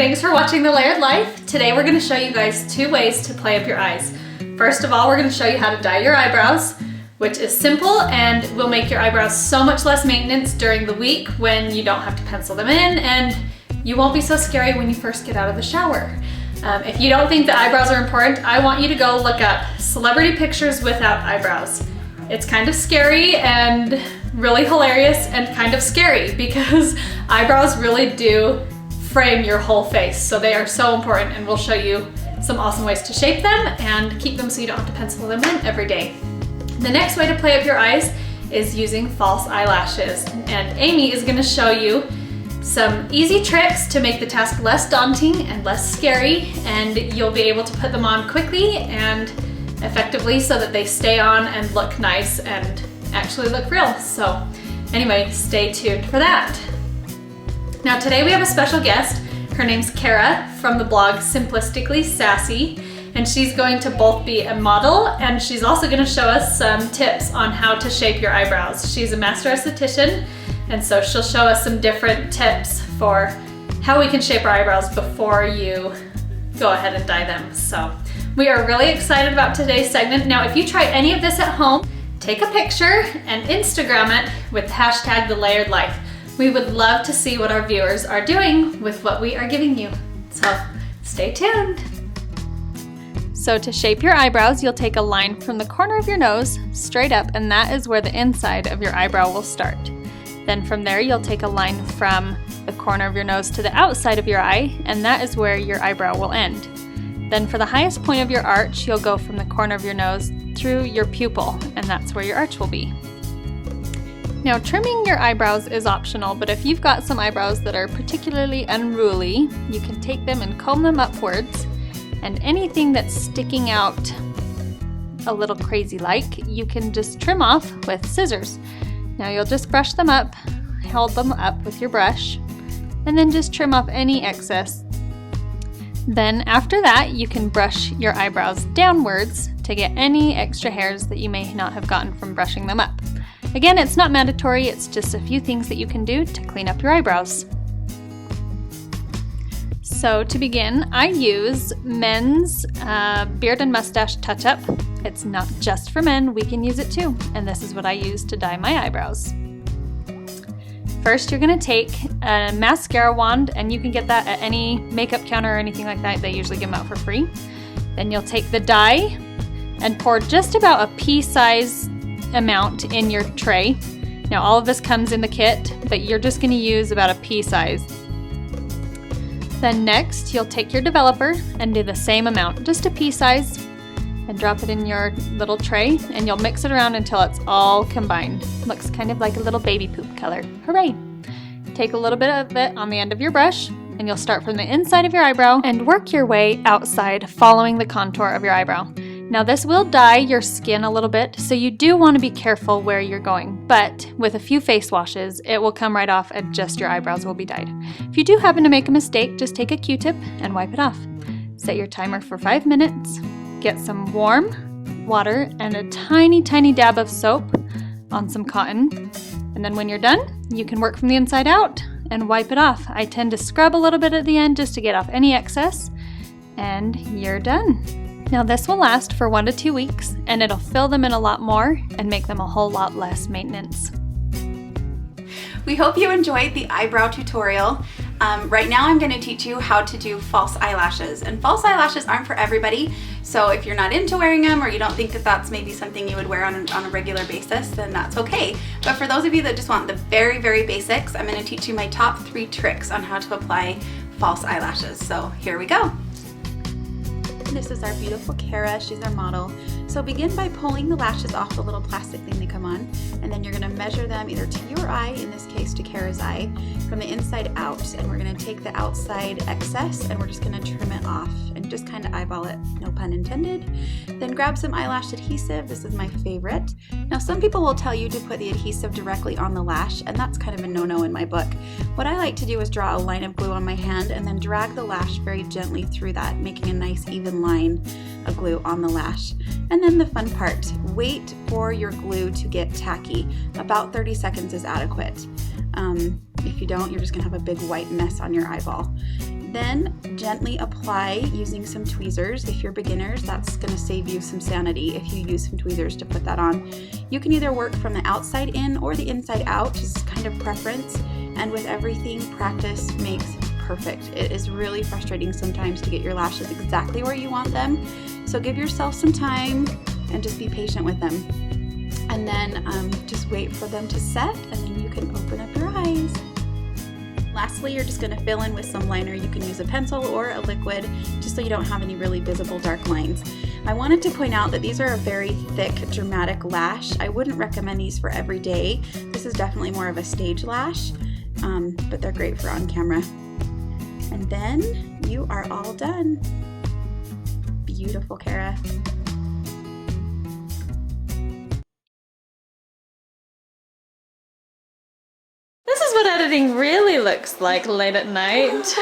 Thanks for watching The Layered Life. Today we're going to show you guys 2 ways to play up your eyes. First of all, we're going to show you how to dye your eyebrows, which is simple and will make your eyebrows so much less maintenance during the week when you don't have to pencil them in, and you won't be so scary when you first get out of the shower. If you don't think that eyebrows are important, I want you to go look up celebrity pictures without eyebrows. It's kind of scary and really hilarious and kind of scary because eyebrows really do frame your whole face. So they are so important, and we'll show you some awesome ways to shape them and keep them so you don't have to pencil them in every day. The next way to play up your eyes is using false eyelashes. And Amy is going to show you some easy tricks to make the task less daunting and less scary, and you'll be able to put them on quickly and effectively so that they stay on and look nice and actually look real. So anyway, stay tuned for that. Now today we have a special guest. Her name's Kara from the blog Simplistically Sassy, and she's going to both be a model and she's also going to show us some tips on how to shape your eyebrows. She's a master esthetician, and so she'll show us some different tips for how we can shape our eyebrows before you go ahead and dye them. So we are really excited about today's segment. Now if you try any of this at home, take a picture and Instagram it with hashtag The Layered Life. We would love to see what our viewers are doing with what we are giving you. So stay tuned. So to shape your eyebrows, you'll take a line from the corner of your nose straight up, and that is where the inside of your eyebrow will start. Then from there, you'll take a line from the corner of your nose to the outside of your eye, and that is where your eyebrow will end. Then for the highest point of your arch, you'll go from the corner of your nose through your pupil, and that's where your arch will be. Now, trimming your eyebrows is optional, but if you've got some eyebrows that are particularly unruly, you can take them and comb them upwards, and anything that's sticking out a little crazy like, you can just trim off with scissors. Now you'll just brush them up, hold them up with your brush, and then just trim off any excess. Then after that, you can brush your eyebrows downwards to get any extra hairs that you may not have gotten from brushing them up. Again, it's not mandatory, it's just a few things that you can do to clean up your eyebrows. So to begin, I use men's beard and mustache touch-up. It's not just for men, we can use it too. And this is what I use to dye my eyebrows. First, you're gonna take a mascara wand, and you can get that at any makeup counter or anything like that. They usually give them out for free. Then you'll take the dye and pour just about a pea-size amount in your tray. Now all of this comes in the kit, but you're just gonna use about a pea size. Then next, you'll take your developer and do the same amount, just a pea size, and drop it in your little tray, and you'll mix it around until it's all combined. Looks kind of like a little baby poop color. Hooray! Take a little bit of it on the end of your brush, and you'll start from the inside of your eyebrow and work your way outside, following the contour of your eyebrow. Now this will dye your skin a little bit, so you do want to be careful where you're going, but with a few face washes, it will come right off and just your eyebrows will be dyed. If you do happen to make a mistake, just take a Q-tip and wipe it off. Set your timer for 5 minutes, get some warm water and a tiny dab of soap on some cotton, and then when you're done, you can work from the inside out and wipe it off. I tend to scrub a little bit at the end just to get off any excess, and you're done. Now this will last for 1 to 2 weeks, and it'll fill them in a lot more and make them a whole lot less maintenance. We hope you enjoyed the eyebrow tutorial. Right now I'm going to teach you how to do false eyelashes, and false eyelashes aren't for everybody, so if you're not into wearing them or you don't think that that's maybe something you would wear on a regular basis, then that's okay. But for those of you that just want the very basics, I'm going to teach you my top 3 tricks on how to apply false eyelashes. So here we go. This is our beautiful Kara, she's our model. So begin by pulling the lashes off the little plastic thing they come on, and then you're gonna measure them either to your eye, in this case to Kara's eye, from the inside out, and we're gonna take the outside excess and we're just gonna trim it off and just kind of eyeball it, no pun intended. Then grab some eyelash adhesive, this is my favorite. Now some people will tell you to put the adhesive directly on the lash, and that's kind of a no-no in my book. What I like to do is draw a line of glue on my hand and then drag the lash very gently through that, making a nice even line of glue on the lash. And then the fun part, wait for your glue to get tacky. About 30 seconds is adequate. If you don't, you're just gonna have a big white mess on your eyeball. Then gently apply using some tweezers. If you're beginners, that's gonna save you some sanity if you use some tweezers to put that on. You can either work from the outside in or the inside out, just kind of preference. And with everything, practice makes perfect. It is really frustrating sometimes to get your lashes exactly where you want them. So give yourself some time and just be patient with them. And then just wait for them to set, and then you can open up your eyes. Lastly, you're just going to fill in with some liner. You can use a pencil or a liquid, just so you don't have any really visible dark lines. I wanted to point out that these are a very thick, dramatic lash. I wouldn't recommend these for every day. This is definitely more of a stage lash, but they're great for on camera. And then you are all done. Beautiful, Kara. This is what editing really looks like late at night.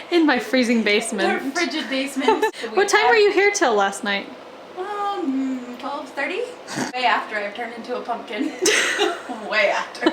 In my freezing basement. Our frigid basement. What time were you here till last night? 12:30? Way after I've turned into a pumpkin. Way after.